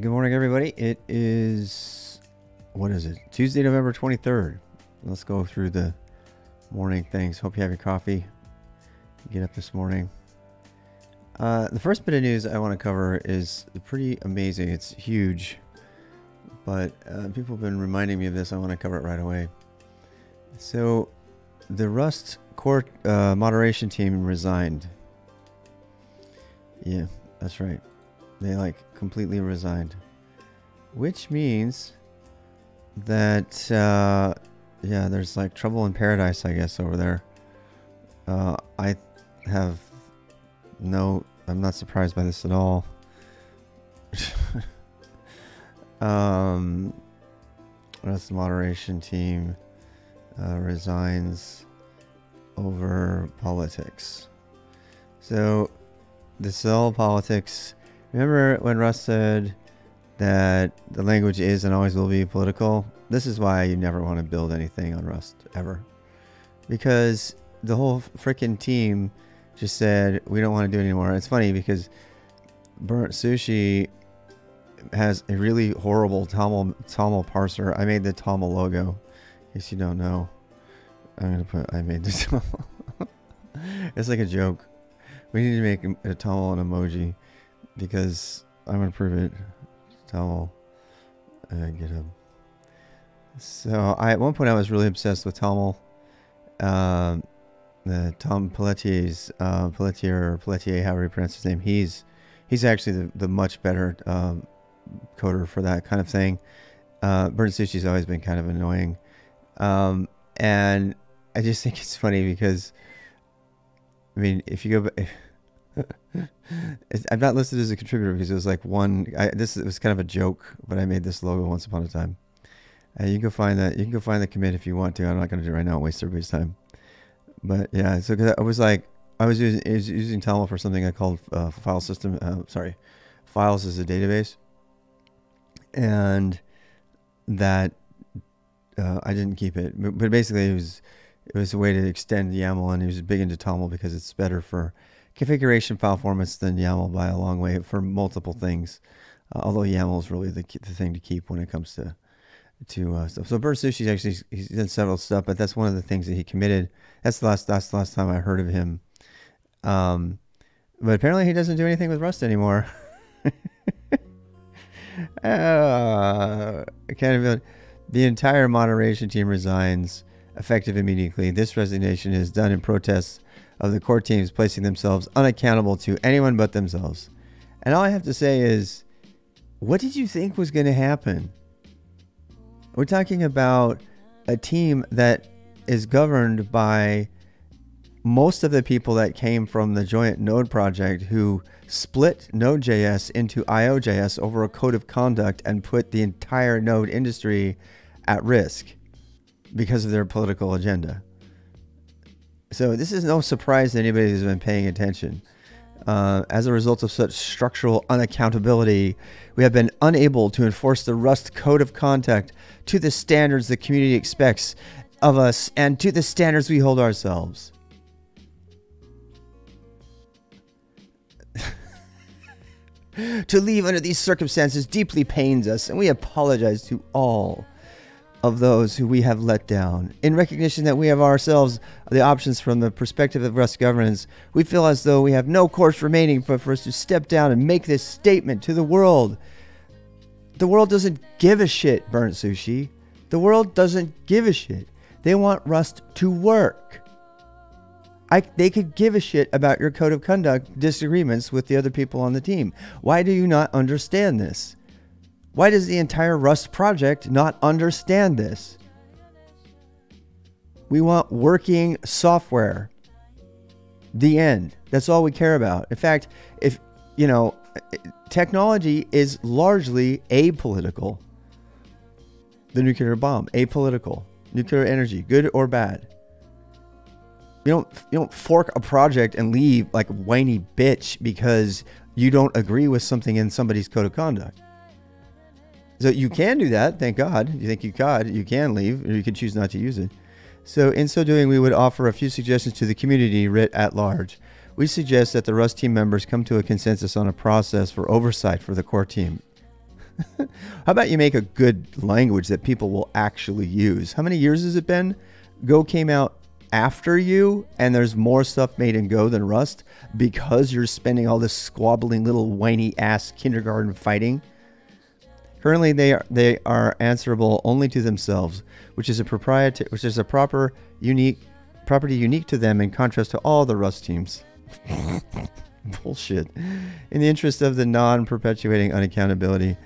Good morning, everybody. It is, what is it? Tuesday, November 23rd. Let's go through the morning things. Hope you have your coffee. Get up this morning. The first bit of news I want to cover is pretty amazing. It's huge, but people have been reminding me of this. I want to cover it right away. So the Rust core moderation team resigned. Yeah, that's right. They completely resigned, which means that yeah, there's trouble in paradise, I guess, over there. I have no, I'm not surprised by this at all. Rust moderation team resigns over politics. So this is all politics. Remember when Russ said that the language is and always will be political? This is why you never want to build anything on Rust, ever. Because the whole freaking team just said, we don't want to do it anymore. It's funny because BurntSushi has a really horrible TOML parser. I made the TOML logo, in case you don't know. I'm going to put, I made the TOML. It's like a joke. We need to make a TOML an emoji. Because I'm going to prove it. TOML. Get him. So at one point I was really obsessed with TOML. The Tom Pelletier's Pelletier, however you pronounce his name. He's actually the much better coder for that kind of thing. BurntSushi's always been kind of annoying. And I just think it's funny because, I mean, if you go back, I'm not listed as a contributor because it was it was kind of a joke, but I made this logo once upon a time. You can go find that. You can go find the commit if you want to. I'm not going to do it right now and waste everybody's time. But yeah, so cause I was using TOML for something I called file system. Files as a database, and that I didn't keep it. But basically, it was a way to extend YAML, and he was big into TOML because it's better for configuration file formats than YAML by a long way for multiple things. Although YAML is really the thing to keep when it comes to stuff. So BurntSushi he's done several stuff, but that's one of the things that he committed. That's the last time I heard of him. But apparently he doesn't do anything with Rust anymore. The entire moderation team resigns effective immediately. This resignation is done in protest of the core teams placing themselves unaccountable to anyone but themselves. And all I have to say is, what did you think was going to happen? We're talking about a team that is governed by most of the people that came from the joint Node project who split Node.js into IO.js over a code of conduct and put the entire Node industry at risk because of their political agenda. So this is no surprise to anybody who's been paying attention. As a result of such structural unaccountability, we have been unable to enforce the Rust code of conduct to the standards the community expects of us and to the standards we hold ourselves. To leave under these circumstances deeply pains us, and we apologize to all of those who we have let down. In recognition that we have ourselves the options from the perspective of Rust governance, we feel as though we have no course remaining but for us to step down and make this statement to the world. The world doesn't give a shit, BurntSushi. The world doesn't give a shit. They want Rust to work. They could give a shit about your code of conduct disagreements with the other people on the team. Why do you not understand this? Why does the entire Rust project not understand this? We want working software. The end. That's all we care about. In fact, if, technology is largely apolitical. The nuclear bomb, apolitical. Nuclear energy, good or bad. You don't fork a project and leave like a whiny bitch because you don't agree with something in somebody's code of conduct. So you can do that, thank God. You think you can leave, or you can choose not to use it. So in so doing, we would offer a few suggestions to the community writ at large. We suggest that the Rust team members come to a consensus on a process for oversight for the core team. How about you make a good language that people will actually use? How many years has it been? Go came out after you, and there's more stuff made in Go than Rust because you're spending all this squabbling little whiny ass kindergarten fighting. Currently, they are answerable only to themselves, which is a property unique to them in contrast to all the Rust teams. Bullshit. In the interest of the non-perpetuating unaccountability,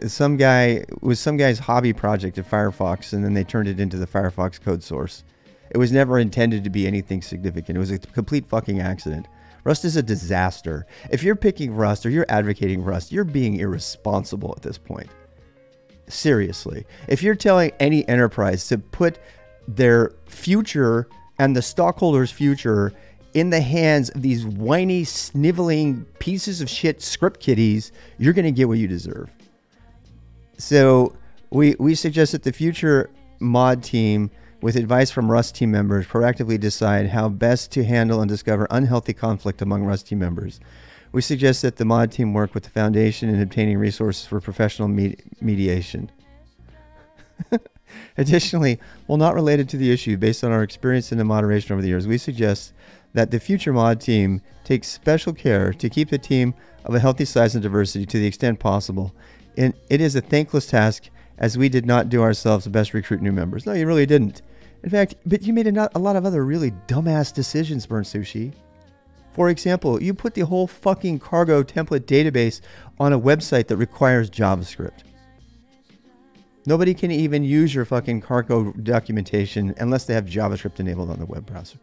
some guy's hobby project at Firefox, and then they turned it into the Firefox code source. It was never intended to be anything significant. It was a complete fucking accident. Rust is a disaster. If you're picking Rust or you're advocating Rust, you're being irresponsible at this point. Seriously. If you're telling any enterprise to put their future and the stockholders' future in the hands of these whiny, sniveling pieces of shit script kiddies, you're going to get what you deserve. So we suggest that the future mod team, with advice from Rust team members, proactively decide how best to handle and discover unhealthy conflict among Rust team members. We suggest that the mod team work with the foundation in obtaining resources for professional mediation. Additionally, while not related to the issue, based on our experience in the moderation over the years, we suggest that the future mod team takes special care to keep the team of a healthy size and diversity to the extent possible. And it is a thankless task, as we did not do ourselves the best recruit new members. No, you really didn't. In fact, but you made a lot of other really dumbass decisions, BurntSushi. For example, you put the whole fucking cargo template database on a website that requires JavaScript. Nobody can even use your fucking cargo documentation unless they have JavaScript enabled on the web browser.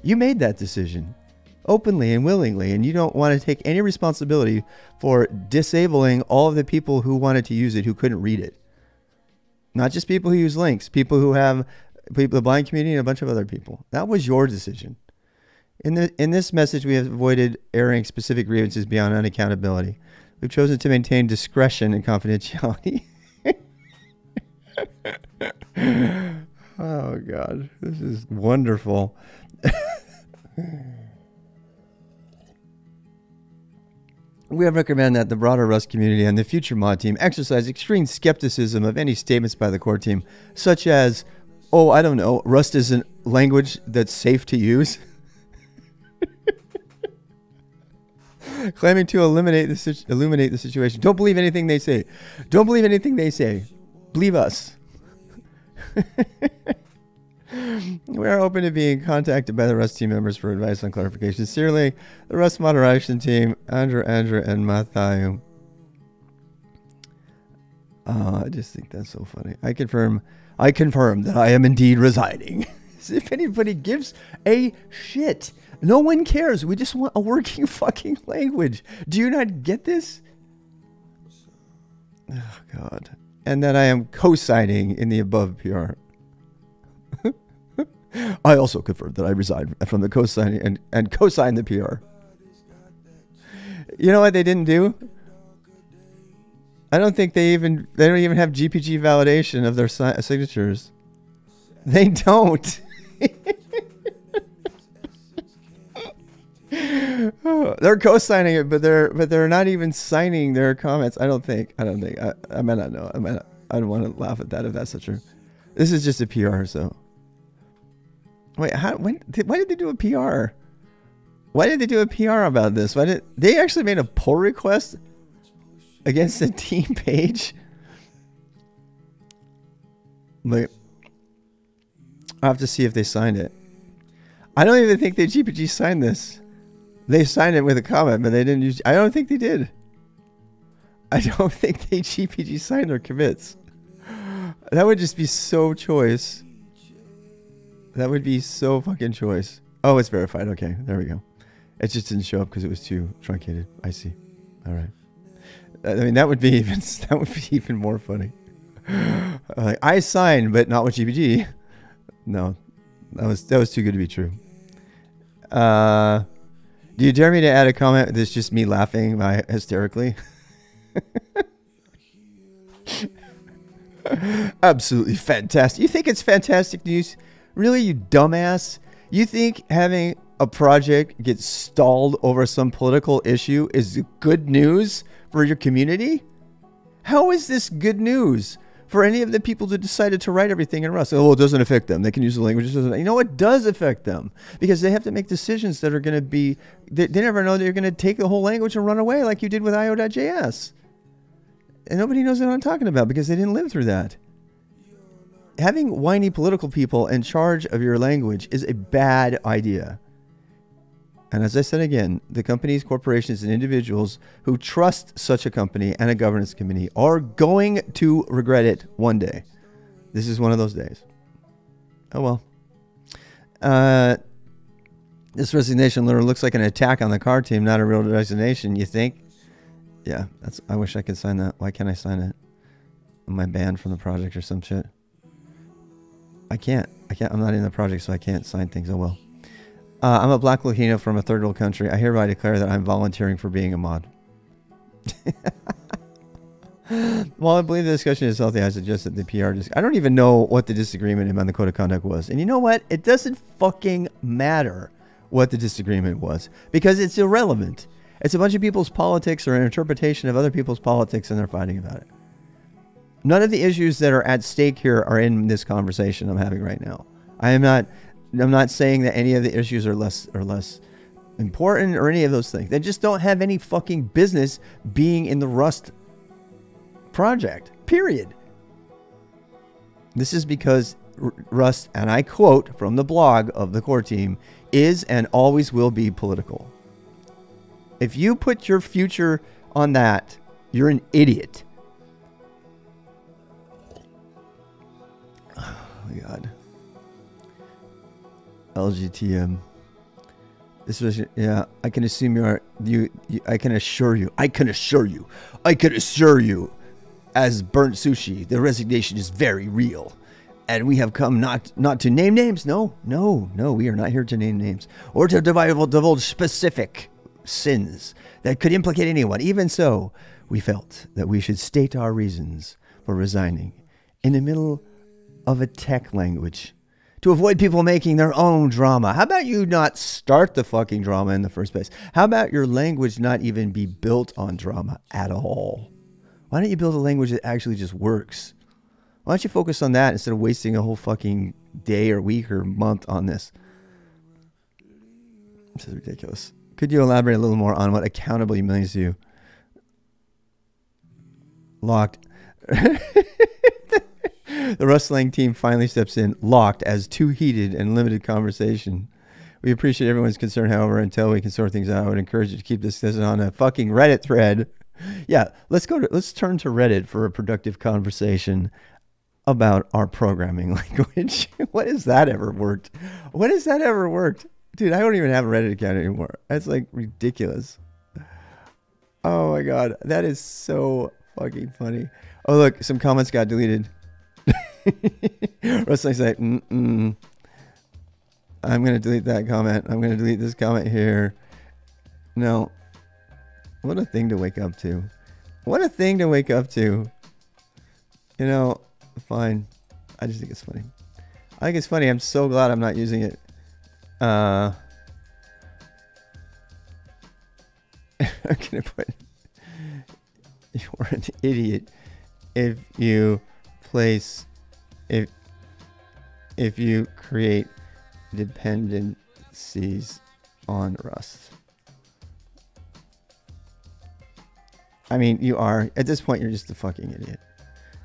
You made that decision openly and willingly, and you don't want to take any responsibility for disabling all of the people who wanted to use it who couldn't read it. Not just people who use links, people who have the blind community and a bunch of other people. That was your decision. In this message, we have avoided airing specific grievances beyond unaccountability. We've chosen to maintain discretion and confidentiality. Oh, God. This is wonderful. We have recommend that the broader Rust community and the future mod team exercise extreme skepticism of any statements by the core team, such as, oh, I don't know, Rust isn't language that's safe to use. Claiming to illuminate the situation. Don't believe anything they say. Don't believe anything they say. Believe us. We are open to being contacted by the Rust team members for advice on clarification. Sincerely, the Rust moderation team, Andrew, and Matthew. I just think that's so funny. I confirm that I am indeed resigning. As if anybody gives a shit. No one cares. We just want a working fucking language. Do you not get this? Oh, God. And that I am co-signing in the above PR. I also confirm that I resigned from the co-signing and co-signed the PR. You know what they didn't do? I don't think they don't even have GPG validation of their signatures. They don't. They're co-signing it, but they're not even signing their comments. I don't think. I might not know. I don't want to laugh at that if that's not true. This is just a PR, so. Wait, why did they do a PR? Why did they do a PR about this? Why did they actually made a pull request against the team page? Wait, I'll have to see if they signed it. I don't even think they GPG signed this. They signed it with a comment, but they didn't use. I don't think they did. I don't think they GPG signed their commits. That would just be so choice. That would be so fucking choice. Oh, it's verified. Okay, there we go. It just didn't show up because it was too truncated. I see. All right. I mean, that would be even more funny. I signed, but not with GPG. No, that was too good to be true. Do you dare me to add a comment that's just me laughing hysterically? Absolutely fantastic. You think it's fantastic news? Really, you dumbass? You think having a project gets stalled over some political issue is good news for your community? How is this good news for any of the people that decided to write everything in Rust? Oh, it doesn't affect them. They can use the language. You know, it does affect them because they have to make decisions that are going to be, they never know that you're going to take the whole language and run away like you did with io.js. And nobody knows what I'm talking about because they didn't live through that. Having whiny political people in charge of your language is a bad idea. And as I said again, the companies, corporations, and individuals who trust such a company and a governance committee are going to regret it one day. This is one of those days. Oh well. This resignation letter looks like an attack on the car team, not a real resignation, you think? Yeah, I wish I could sign that. Why can't I sign it? Am I banned from the project or some shit? I can't. I'm not in the project, so I can't sign things. Oh well. I'm a black Latino from a third world country. I hereby declare that I'm volunteering for being a mod. While I believe the discussion is healthy, I suggest that the PR I don't even know what the disagreement about the code of conduct was. And you know what? It doesn't fucking matter what the disagreement was because it's irrelevant. It's a bunch of people's politics or an interpretation of other people's politics and they're fighting about it. None of the issues that are at stake here are in this conversation I'm having right now. I'm not saying that any of the issues are less important or any of those things. They just don't have any fucking business being in the Rust project, period. This is because Rust, and I quote from the blog of the core team, is and always will be political. If you put your future on that, you're an idiot. Oh my God. LGTM. This was, yeah, I can assume I can assure you, as BurntSushi, the resignation is very real. And we have come not to name names. No, we are not here to name names or to divulge specific sins that could implicate anyone. Even so, we felt that we should state our reasons for resigning in the middle of a tech language to avoid people making their own drama. How about you not start the fucking drama in the first place? How about your language not even be built on drama at all? Why don't you build a language that actually just works? Why don't you focus on that instead of wasting a whole fucking day or week or month on this? This is ridiculous. Could you elaborate a little more on what accountability means to you? Locked. The Rustling team finally steps in, locked, as too heated and limited conversation. We appreciate everyone's concern, however, until we can sort things out. I would encourage you to keep this on a fucking Reddit thread. Yeah, let's turn to Reddit for a productive conversation about our programming language. When has that ever worked? When has that ever worked? Dude, I don't even have a Reddit account anymore. That's like ridiculous. Oh my God, that is so fucking funny. Oh look, some comments got deleted. Rustling's like, I'm gonna delete that comment. I'm gonna delete this comment here. No. What a thing to wake up to. What a thing to wake up to. You know, fine. I just think it's funny. I think it's funny. I'm so glad I'm not using it. I'm gonna put, you're an idiot if you place, if you create dependencies on Rust. I mean, you are, at this point, you're just a fucking idiot.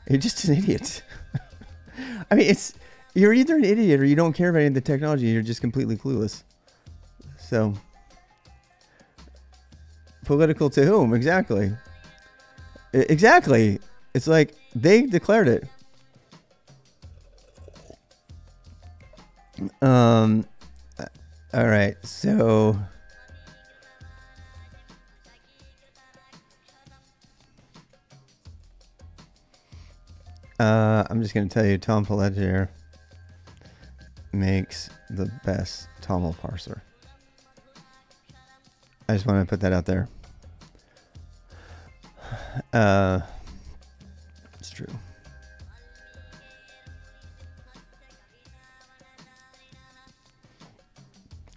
You're just an idiot. I mean, you're either an idiot or you don't care about any of the technology. You're just completely clueless. So, political to whom? Exactly. Exactly. It's like they declared it. All right. So, I'm just going to tell you, Tom Pelletier makes the best TOML parser. I just want to put that out there. It's true.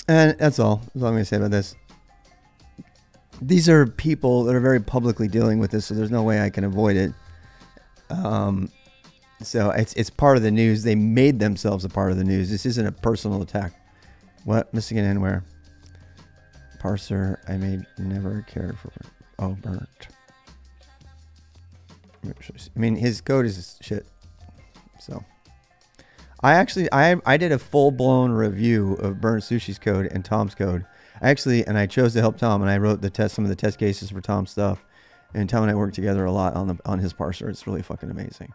And that's all. That's all I'm going to say about this. These are people that are very publicly dealing with this, so there's no way I can avoid it. So it's part of the news. They made themselves a part of the news. This isn't a personal attack. What? Missing an N where? Parser, I may never cared for. Oh, burnt. I mean, his code is shit. So, I did a full-blown review of BurntSushi's code and Tom's code. And I chose to help Tom, and I wrote some of the test cases for Tom's stuff. And Tom and I worked together a lot on his parser. It's really fucking amazing.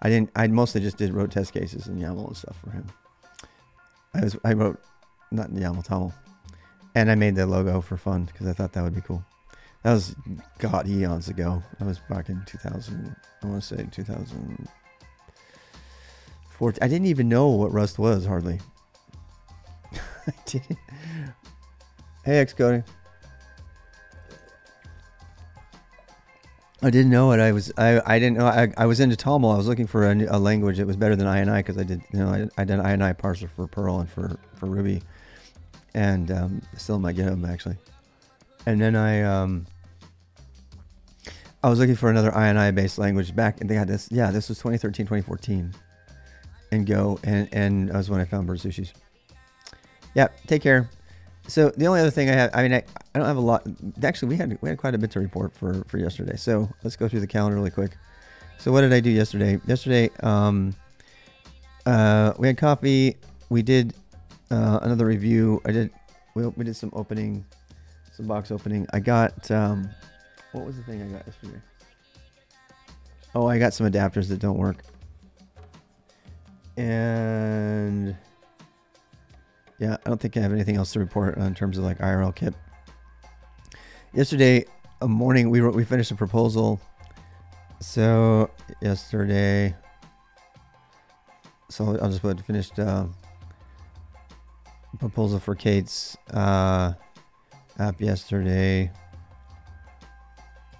I mostly just wrote test cases in YAML and stuff for him. I wrote, not in YAML, TOML. And I made the logo for fun because I thought that would be cool. That was, God, eons ago. That was back in 2000, I want to say 2014. I didn't even know what Rust was, hardly. I didn't. Hey, Xcoding. I didn't know it. I didn't know. I was into TOML. I was looking for a language that was better than INI because I did INI parser for Perl and for Ruby, and still in my GitHub actually. And then I was looking for another INI based language back, and they had this. Yeah, this was 2013, 2014, and Go, and that was when I found BurntSushi's. Yeah, take care. So the only other thing I have, I don't have a lot. Actually, we had quite a bit to report for yesterday. So let's go through the calendar really quick. So what did I do yesterday? Yesterday, we had coffee. We did another review. We did some box opening. I got what was the thing I got yesterday? Oh, I got some adapters that don't work. And yeah, I don't think I have anything else to report in terms of like IRL kit. Yesterday morning, we finished a proposal. So yesterday, so I'll just put finished proposal for Kate's app yesterday.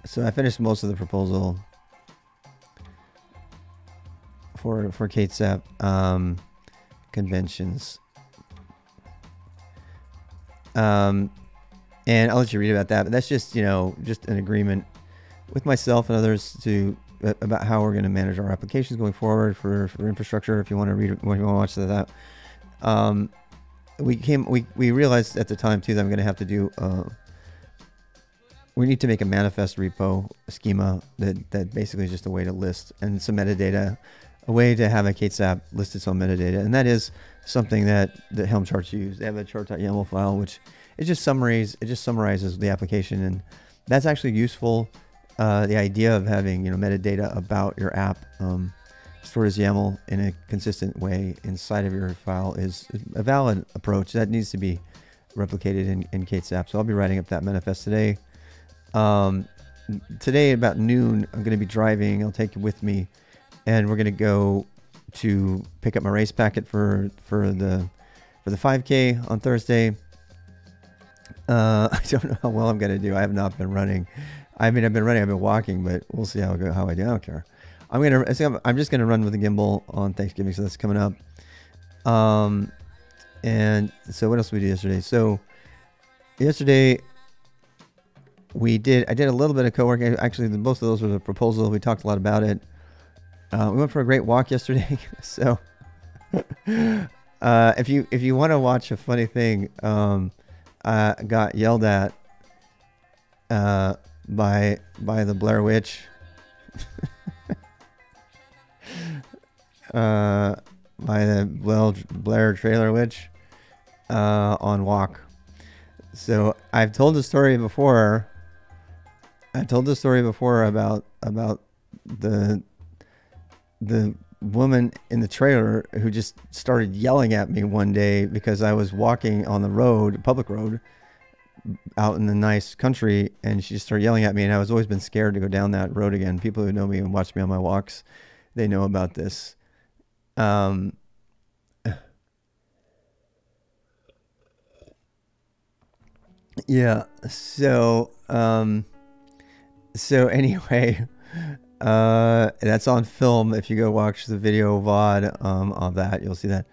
So I finished most of the proposal for Kate's app conventions. And I'll let you read about that, but that's just, just an agreement with myself and others about how we're going to manage our applications going forward for infrastructure. If you want to read, if you want to watch that, we realized at the time too that I'm going to have to do, we need to make a manifest repo schema that basically is just a way to list and some metadata, a way to have a Kate's app list its own metadata. And that is something that the Helm charts use. They have a chart.yaml file, which it just summarizes the application. And that's actually useful. The idea of having, metadata about your app stored as YAML in a consistent way inside of your file is a valid approach that needs to be replicated in Kate's app. So I'll be writing up that manifest today. Today about noon, I'm going to be driving. I'll take it with me, and we're going to go to pick up my race packet for the 5K on Thursday. I don't know how well I'm going to do. I have not been running. I've been running. I've been walking, but we'll see how I do. I don't care. I'm just gonna run with the gimbal on Thanksgiving, so that's coming up. And so what else did we do yesterday? So yesterday I did a little bit of co-working. Actually, both of those were the proposal. We talked a lot about it. We went for a great walk yesterday. So if you want to watch a funny thing, I got yelled at by the Blair Witch. By the Blair Trailer Witch on walk. So I've told the story before. About the woman in the trailer who just started yelling at me one day because I was walking on the road, public road, out in the nice country, and she just started yelling at me, and I was always been scared to go down that road again. People who know me and watch me on my walks, they know about this. Yeah, so anyway, that's on film. If you go watch the video VOD of that, you'll see that.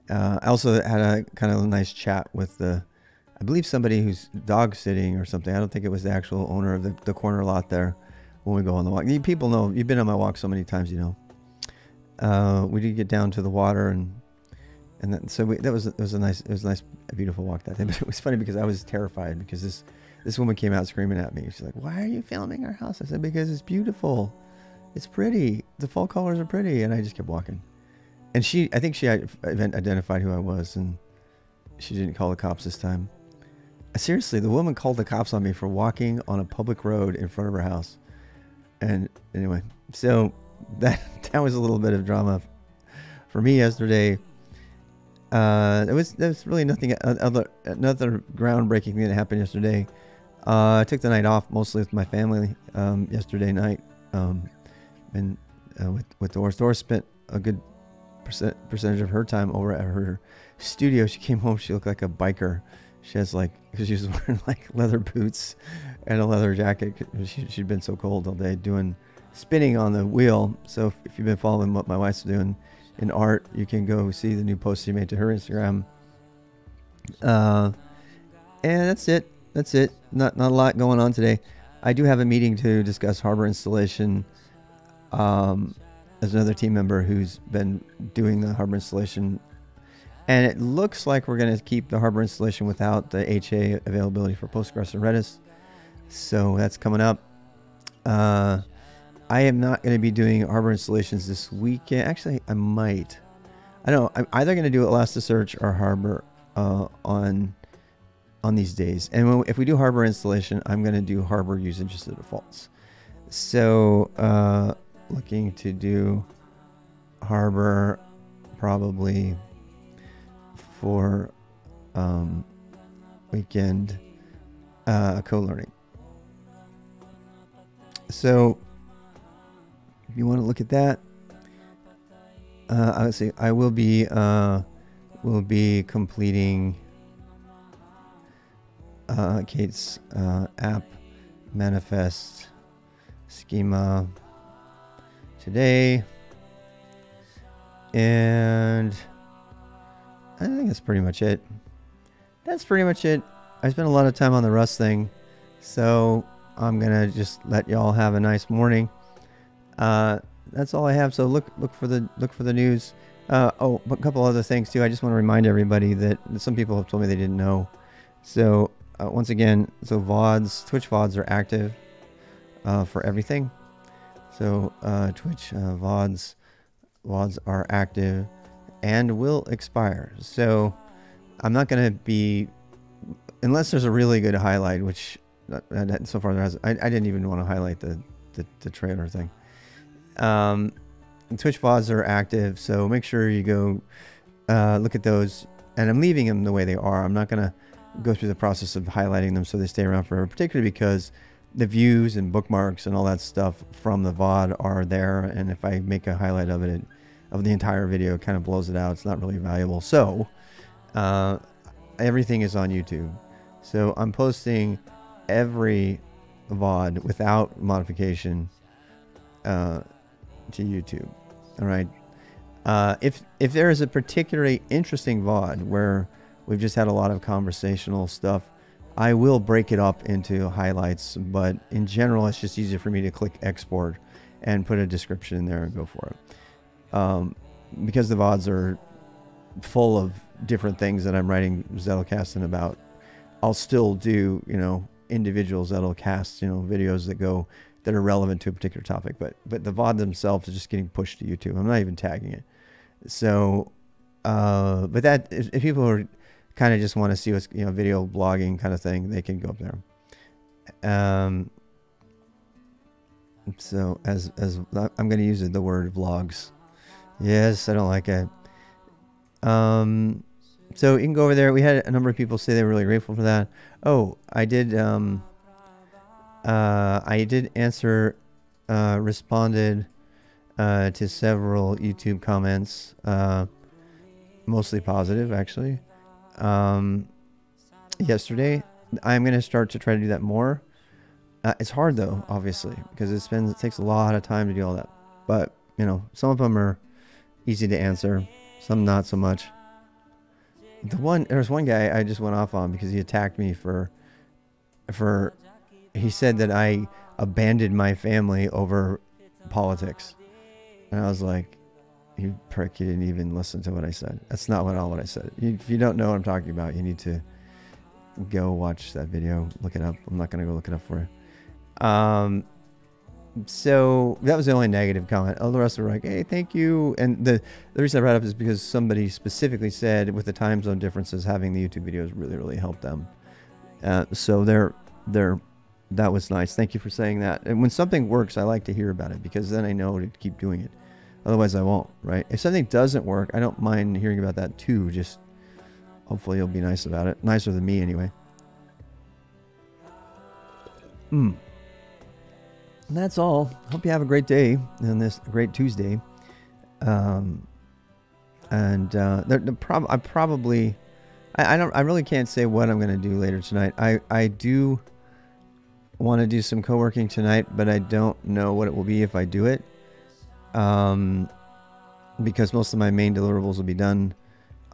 I also had a kind of a nice chat with the I believe somebody who's dog sitting or something. I don't think it was the actual owner of the corner lot there when we go on the walk. People know, you've been on my walk so many times, you know. We did get down to the water and then, so it was a nice, a beautiful walk that day. But it was funny because I was terrified because this woman came out screaming at me. She's like, "Why are you filming our house?" I said, "Because it's beautiful. It's pretty. The fall colors are pretty." And I just kept walking. And I think she identified who I was, and she didn't call the cops this time. Seriously, the woman called the cops on me for walking on a public road in front of her house. And anyway, so that was a little bit of drama for me yesterday. There was really nothing another groundbreaking thing that happened yesterday. I took the night off mostly with my family yesterday night. And with Doris. Doris spent a good percentage of her time over at her studio. She came home, she looked like a biker. She has because she was wearing leather boots and a leather jacket. She'd been so cold all day spinning on the wheel. So if you've been following what my wife's doing in art, you can go see the new post she made to her Instagram. And that's it. Not a lot going on today. I do have a meeting to discuss harbor installation. There's another team member who's been doing the harbor installation, and it looks like we're going to keep the harbor installation without the HA availability for Postgres and Redis. So that's coming up. I am not going to be doing harbor installations this weekend. Actually, I might. I don't know. I'm either going to do Elasticsearch or Harbor on these days. And if we do Harbor installation, I'm going to do Harbor using just the defaults. So looking to do Harbor probably for weekend co-learning. So if you want to look at that, I would say I will be completing Kate's app manifest schema today, and I think that's pretty much it. I spent a lot of time on the Rust thing, so I'm gonna just let y'all have a nice morning. That's all I have. So look for the news. Oh, but a couple other things too. I just want to remind everybody that some people have told me they didn't know. So once again, so VODs, Twitch VODs are active for everything. So Twitch VODs are active and will expire. So I'm not going to be, unless there's a really good highlight, which so far there has. I didn't even want to highlight the trailer thing. Twitch VODs are active, so make sure you go look at those. And I'm leaving them the way they are. I'm not going to go through the process of highlighting them so they stay around forever, particularly because the views and bookmarks and all that stuff from the VOD are there. And if I make a highlight of it, of the entire video, it kind of blows it out. It's not really valuable. So everything is on YouTube. So I'm posting every VOD without modification to YouTube. All right. If there is a particularly interesting VOD where we've just had a lot of conversational stuff, I will break it up into highlights, but in general, it's just easier for me to click export and put a description in there and go for it. Because the VODs are full of different things that I'm writing Zettelkasten about, I'll still do, individual Zettelkast, videos that are relevant to a particular topic, but the VOD themselves is just getting pushed to YouTube. I'm not even tagging it. So, but that, if people are kind of just want to see what's, video blogging kind of thing, they can go up there. So as I'm going to use the word vlogs. Yes, I don't like it. So you can go over there. We had a number of people say they were really grateful for that. Oh, I did answer, responded to several YouTube comments, mostly positive actually. Yesterday, I'm going to start to try to do that more. It's hard though, obviously, because it takes a lot of time to do all that. But, some of them are easy to answer, some not so much. There's one guy I just went off on because he attacked me for he said that I abandoned my family over politics. And I was like, you prick, you didn't even listen to what I said. That's not what I said. If you don't know what I'm talking about, you need to go watch that video, look it up. I'm not going to go look it up for you. So that was the only negative comment. All the rest were like, hey, thank you. And the reason I brought it up is because somebody specifically said with the time zone differences, having the YouTube videos really, really helped them. So that was nice. Thank you for saying that. And when something works, I like to hear about it because then I know to keep doing it. Otherwise I won't, right? If something doesn't work, I don't mind hearing about that too. Just hopefully you'll be nice about it. Nicer than me anyway. And that's all. Hope you have a great day on this great Tuesday. I really can't say what I'm going to do later tonight. I do want to do some co-working tonight, but I don't know what it will be if I do it. Because most of my main deliverables will be done.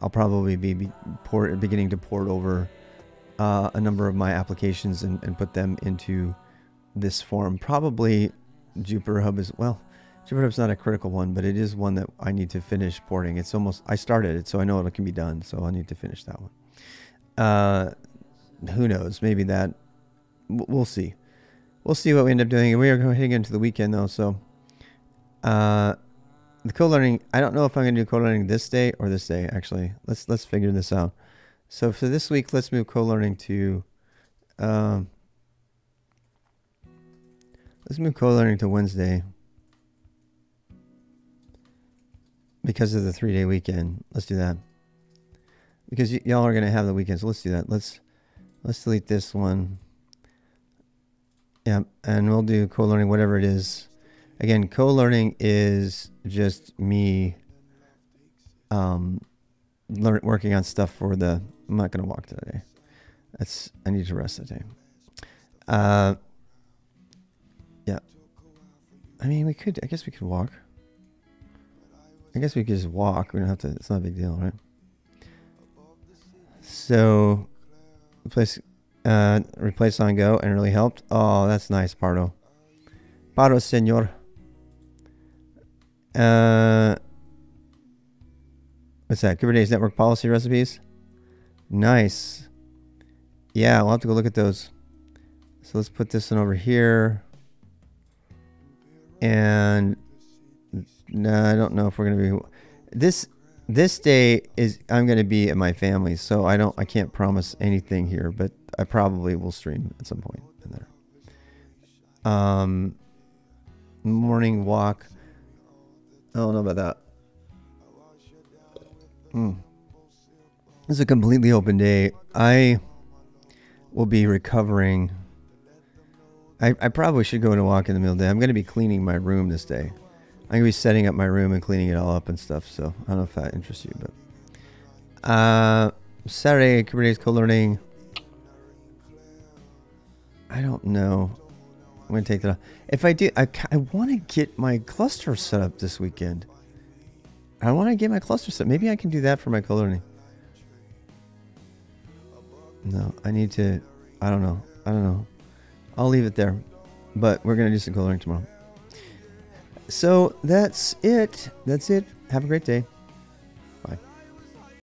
I'll probably be beginning to port over a number of my applications and put them into this form. Probably Jupyter Hub as well. Jupyter Hub's not a critical one, but it is one that I need to finish porting. It's almost, I started it, so I know it can be done, so I need to finish that one. Who knows? Maybe that, we'll see. We'll see what we end up doing. We are heading into the weekend though, so the co-learning, I don't know if I'm going to do co-learning this day or this day, actually. Let's figure this out. So for this week, let's move co-learning to let's move co-learning to Wednesday because of the 3-day weekend. Let's do that. Because y'all are going to have the weekend, so let's do that. Let's delete this one. Yeah, and we'll do co-learning, whatever it is. Again, co-learning is just me working on stuff for the... I'm not going to walk today. I need to rest today. Yeah. I mean, I guess we could walk. I guess we could just walk. We don't have to... It's not a big deal, right? So, replace on go and it really helped. Oh, that's nice, Pardo. Pardo, senor. What's that? Kubernetes network policy recipes. Nice. Yeah, we'll have to go look at those. So let's put this one over here. And no, I don't know if we're gonna be this day is I'm gonna be at my family's, so I can't promise anything here, but I probably will stream at some point in there. Morning walk. I don't know about that. It's a completely open day. I will be recovering. I probably should go and walk in the middle of the day. I'm going to be cleaning my room this day. I'm going to be setting up my room and cleaning it all up and stuff. So I don't know if that interests you, but Saturday Kubernetes co-learning. I don't know. I'm going to take that off. If I do, I want to get my cluster set up this weekend. I want to get my cluster set. Maybe I can do that for my co-learning. No, I need to. I don't know. I'll leave it there. But we're going to do some co-learning tomorrow. So that's it. Have a great day.